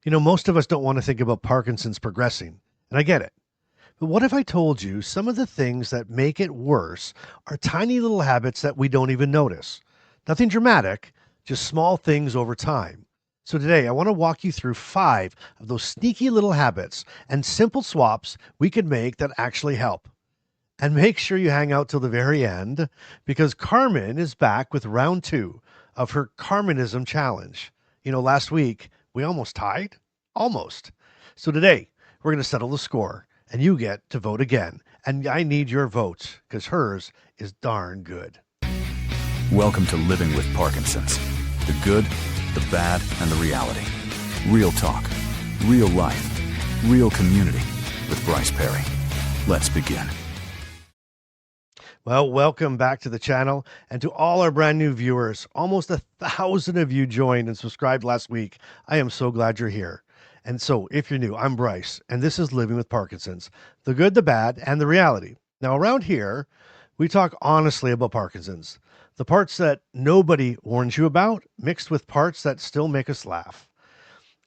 Most of us don't want to think about Parkinson's progressing, and I get it. But what if I told you some of the things that make it worse are tiny little habits that we don't even notice? Nothing dramatic, just small things over time. So today, I want to walk you through 5 of those sneaky little habits and simple swaps we can make that actually help. And make sure you hang out till the very end because Carmen is back with round 2 of her Carmenism challenge. Last week we almost tied. Almost. So today we're going to settle the score and you get to vote again. And I need your votes because hers is darn good. Welcome to Living with Parkinson's. The good, the bad, and the reality. Real talk, real life, real community with Bryce Perry. Let's begin. Well, welcome back to the channel and to all our brand new viewers. Almost 1,000 of you joined and subscribed last week. I am so glad you're here. And so if you're new, I'm Bryce, and this is Living with Parkinson's, the good, the bad, and the reality. Now around here, we talk honestly about Parkinson's, the parts that nobody warns you about, mixed with parts that still make us laugh.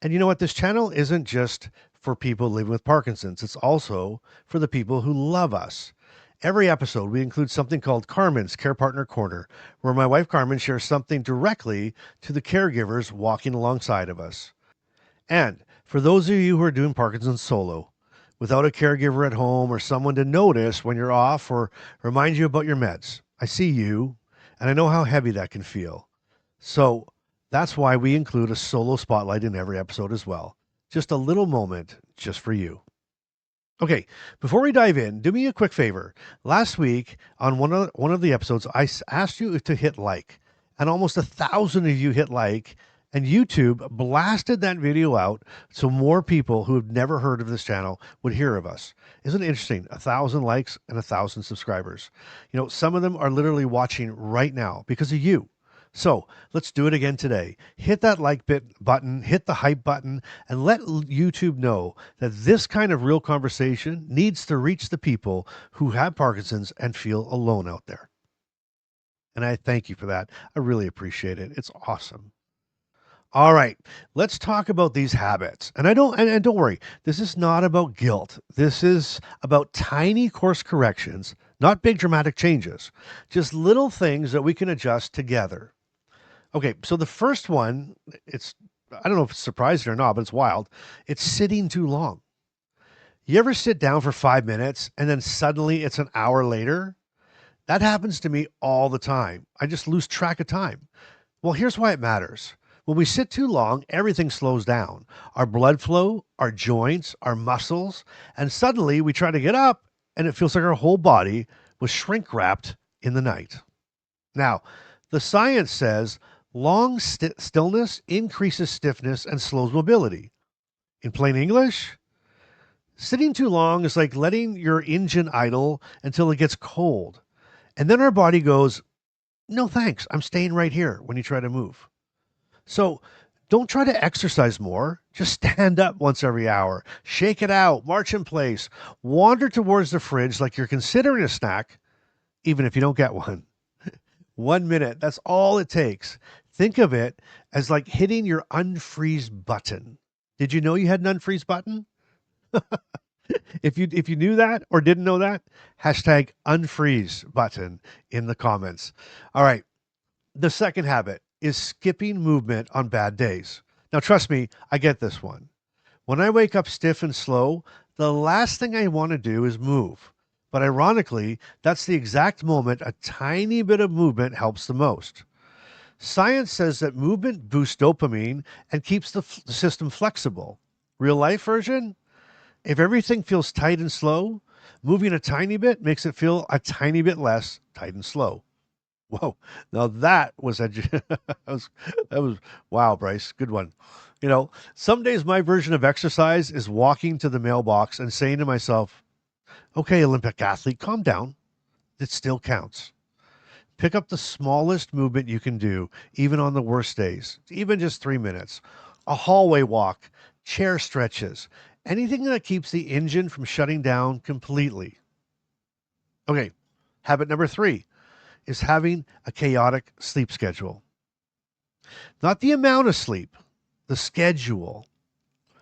And you know what? This channel isn't just for people living with Parkinson's. It's also for the people who love us. Every episode, we include something called Carmen's Care Partner Corner, where my wife Carmen shares something directly to the caregivers walking alongside of us. And for those of you who are doing Parkinson's solo, without a caregiver at home or someone to notice when you're off or remind you about your meds, I see you, and I know how heavy that can feel. So that's why we include a solo spotlight in every episode as well. Just a little moment just for you. Okay, before we dive in, do me a quick favor. Last week on one of the episodes, I asked you to hit like, and almost 1,000 of you hit like, and YouTube blasted that video out so more people who have never heard of this channel would hear of us. Isn't it interesting? 1,000 likes and 1,000 subscribers. Some of them are literally watching right now because of you. So let's do it again today. Hit that like button, hit the hype button, and let YouTube know that this kind of real conversation needs to reach the people who have Parkinson's and feel alone out there. And I thank you for that. I really appreciate it. It's awesome. All right, let's talk about these habits. And don't worry, this is not about guilt. This is about tiny course corrections, not big dramatic changes, just little things that we can adjust together. Okay, so the first one, I don't know if it's surprising or not, but it's wild. It's sitting too long. You ever sit down for 5 minutes and then suddenly it's an hour later? That happens to me all the time. I just lose track of time. Well, here's why it matters. When we sit too long, everything slows down. Our blood flow, our joints, our muscles, and suddenly we try to get up and it feels like our whole body was shrink wrapped in the night. Now, the science says long stillness increases stiffness and slows mobility. In plain English, sitting too long is like letting your engine idle until it gets cold. And then our body goes, no thanks, I'm staying right here when you try to move. So don't try to exercise more. Just stand up once every hour. Shake it out. March in place. Wander towards the fridge like you're considering a snack, even if you don't get one. 1 minute. That's all it takes. Think of it as like hitting your unfreeze button. Did you know you had an unfreeze button? If you knew that or didn't know that, hashtag unfreeze button in the comments. All right. The second habit is skipping movement on bad days. Now, trust me, I get this one. When I wake up stiff and slow, the last thing I want to do is move. But ironically, that's the exact moment a tiny bit of movement helps the most. Science says that movement boosts dopamine and keeps the system flexible. Real life version? If everything feels tight and slow, moving a tiny bit makes it feel a tiny bit less tight and slow. Whoa. Now that was wow, Bryce. Good one. Some days my version of exercise is walking to the mailbox and saying to myself, okay, Olympic athlete, calm down. It still counts. Pick up the smallest movement you can do, even on the worst days, even just 3 minutes. A hallway walk, chair stretches, anything that keeps the engine from shutting down completely. Okay, habit number 3 is having a chaotic sleep schedule. Not the amount of sleep, the schedule.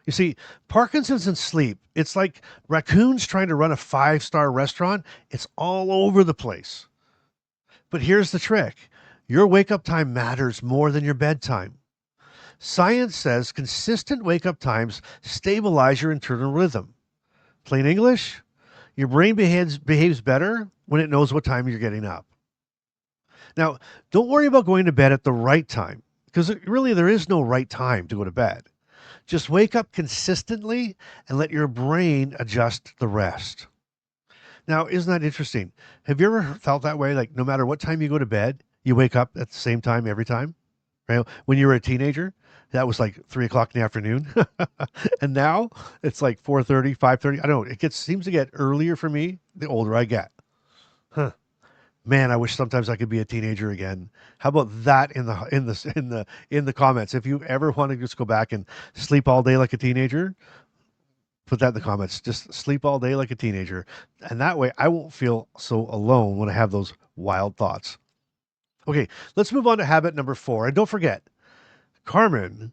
You see, Parkinson's and sleep, it's like raccoons trying to run a five-star restaurant. It's all over the place. But here's the trick, your wake up time matters more than your bedtime. Science says consistent wake up times stabilize your internal rhythm. Plain English, your brain behaves better when it knows what time you're getting up. Now, don't worry about going to bed at the right time because really there is no right time to go to bed. Just wake up consistently and let your brain adjust the rest. Now, isn't that interesting? Have you ever felt that way? Like, no matter what time you go to bed, you wake up at the same time every time? Right? When you were a teenager, that was like 3 o'clock in the afternoon. And now it's like 4:30, 5:30. I don't know. Seems to get earlier for me the older I get. Huh. Man, I wish sometimes I could be a teenager again. How about that in the comments? If you ever want to just go back and sleep all day like a teenager, put that in the comments. Just sleep all day like a teenager. And that way I won't feel so alone when I have those wild thoughts. Okay, let's move on to habit number 4. And don't forget, Carmen,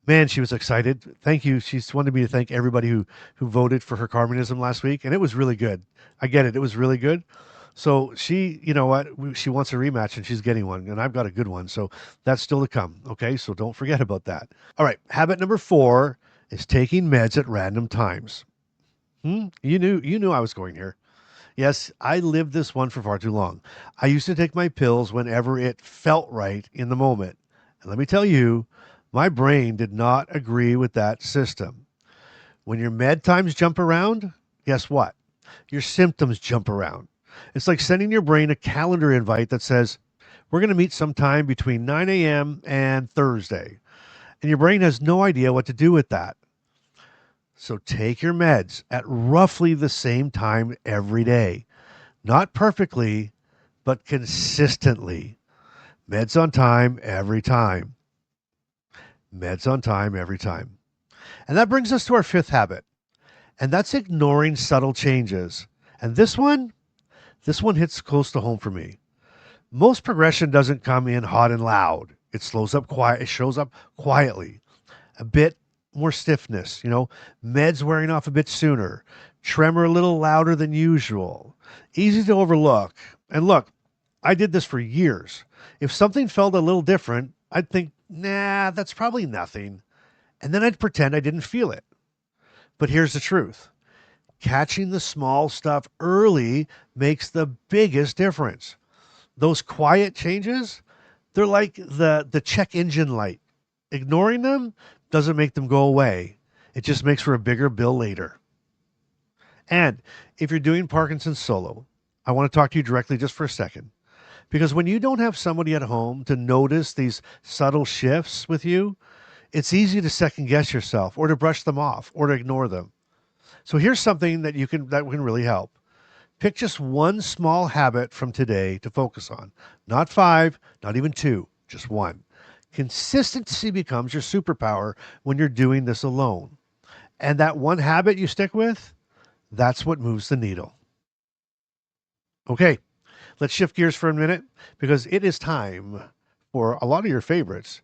man, she was excited. Thank you. She's wanted me to thank everybody who voted for her Carmenism last week, and it was really good. I get it. It was really good. So she, you know what? She wants a rematch, and she's getting one, and I've got a good one. So that's still to come. Okay, so don't forget about that. All right, habit number 4 is taking meds at random times. You knew I was going here. Yes, I lived this one for far too long. I used to take my pills whenever it felt right in the moment. And let me tell you, my brain did not agree with that system. When your med times jump around, guess what? Your symptoms jump around. It's like sending your brain a calendar invite that says, we're going to meet sometime between 9 a.m. and Thursday. And your brain has no idea what to do with that. So take your meds at roughly the same time every day. Not perfectly, but consistently. Meds on time every time. Meds on time every time. And that brings us to our 5th habit, and that's ignoring subtle changes. And this one hits close to home for me. Most progression doesn't come in hot and loud. It shows up quietly. A bit more stiffness, meds wearing off a bit sooner, tremor a little louder than usual, easy to overlook. And look, I did this for years. If something felt a little different, I'd think, nah, that's probably nothing. And then I'd pretend I didn't feel it. But here's the truth. Catching the small stuff early makes the biggest difference. Those quiet changes, they're like the check engine light. Ignoring them doesn't make them go away. It just makes for a bigger bill later. And if you're doing Parkinson's solo, I want to talk to you directly just for a second. Because when you don't have somebody at home to notice these subtle shifts with you, it's easy to second guess yourself or to brush them off or to ignore them. So here's something that can really help. Pick just one small habit from today to focus on. Not 5, not even 2, just one. Consistency becomes your superpower when you're doing this alone. And that one habit you stick with, that's what moves the needle. Okay, let's shift gears for a minute because it is time for a lot of your favorites.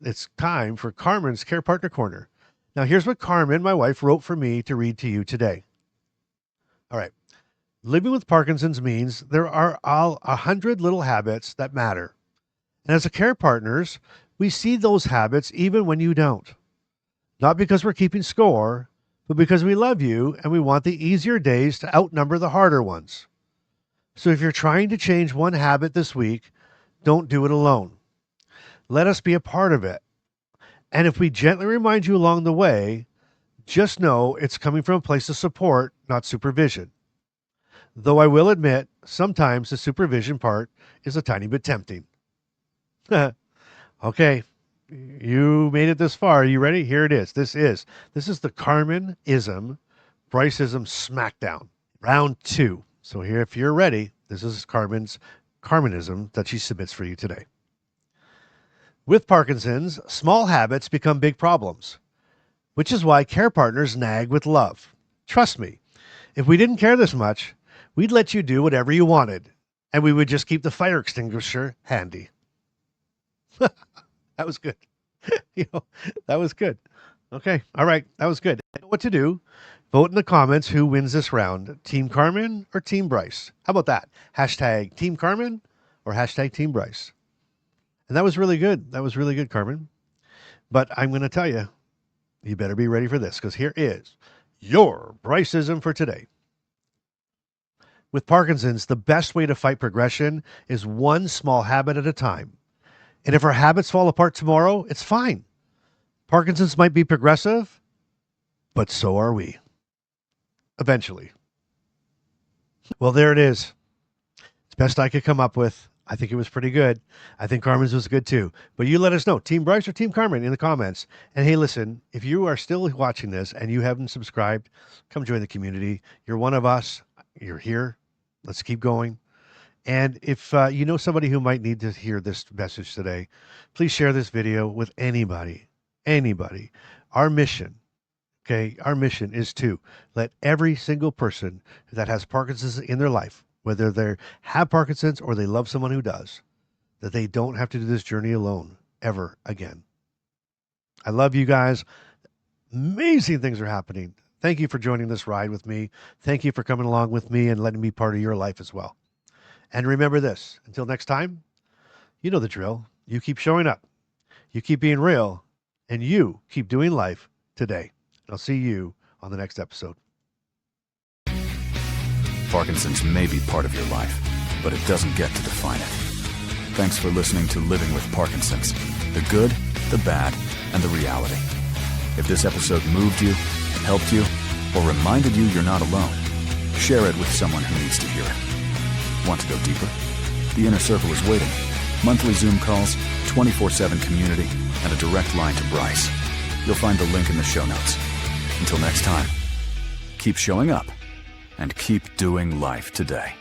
It's time for Carmen's Care Partner Corner. Now, here's what Carmen, my wife, wrote for me to read to you today. All right. Living with Parkinson's means there are 100 little habits that matter. And as a care partners, we see those habits even when you don't. Not because we're keeping score, but because we love you and we want the easier days to outnumber the harder ones. So if you're trying to change one habit this week, don't do it alone. Let us be a part of it. And if we gently remind you along the way, just know it's coming from a place of support, not supervision. Though I will admit, sometimes the supervision part is a tiny bit tempting. Okay, you made it this far. Are you ready? Here it is. This is the Carmenism, Bryceism Smackdown, round 2. So here, if you're ready, this is Carmenism that she submits for you today. With Parkinson's, small habits become big problems, which is why care partners nag with love. Trust me, if we didn't care this much, we'd let you do whatever you wanted, and we would just keep the fire extinguisher handy. That was good. That was good. Okay. All right. That was good. You know what to do? Vote in the comments who wins this round, Team Carmen or Team Bryce. How about that? Hashtag Team Carmen or hashtag Team Bryce. And that was really good. That was really good, Carmen. But I'm going to tell you, you better be ready for this because here is your Bryceism for today. With Parkinson's, the best way to fight progression is one small habit at a time. And if our habits fall apart tomorrow, it's fine. Parkinson's might be progressive, but so are we. Eventually. Well, there it is. It's best I could come up with. I think it was pretty good. I think Carmen's was good too. But you let us know, Team Bryce or Team Carmen, in the comments. And hey, listen, if you are still watching this and you haven't subscribed, come join the community. You're one of us. You're here. Let's keep going. And if you know somebody who might need to hear this message today, please share this video with anybody. Anybody. Our mission, okay, our mission is to let every single person that has Parkinson's in their life, whether they have Parkinson's or they love someone who does, that they don't have to do this journey alone ever again. I love you guys. Amazing things are happening. Thank you for joining this ride with me. Thank you for coming along with me and letting me be part of your life as well. And remember this, until next time, you know the drill. You keep showing up. You keep being real. And you keep doing life today. I'll see you on the next episode. Parkinson's may be part of your life, but it doesn't get to define it. Thanks for listening to Living with Parkinson's, the good, the bad, and the reality. If this episode moved you, helped you, or reminded you you're not alone, share it with someone who needs to hear it. Want to go deeper? The Inner Circle is waiting. Monthly Zoom calls, 24/7 community, and a direct line to Bryce. You'll find the link in the show notes. Until next time, keep showing up and keep doing life today.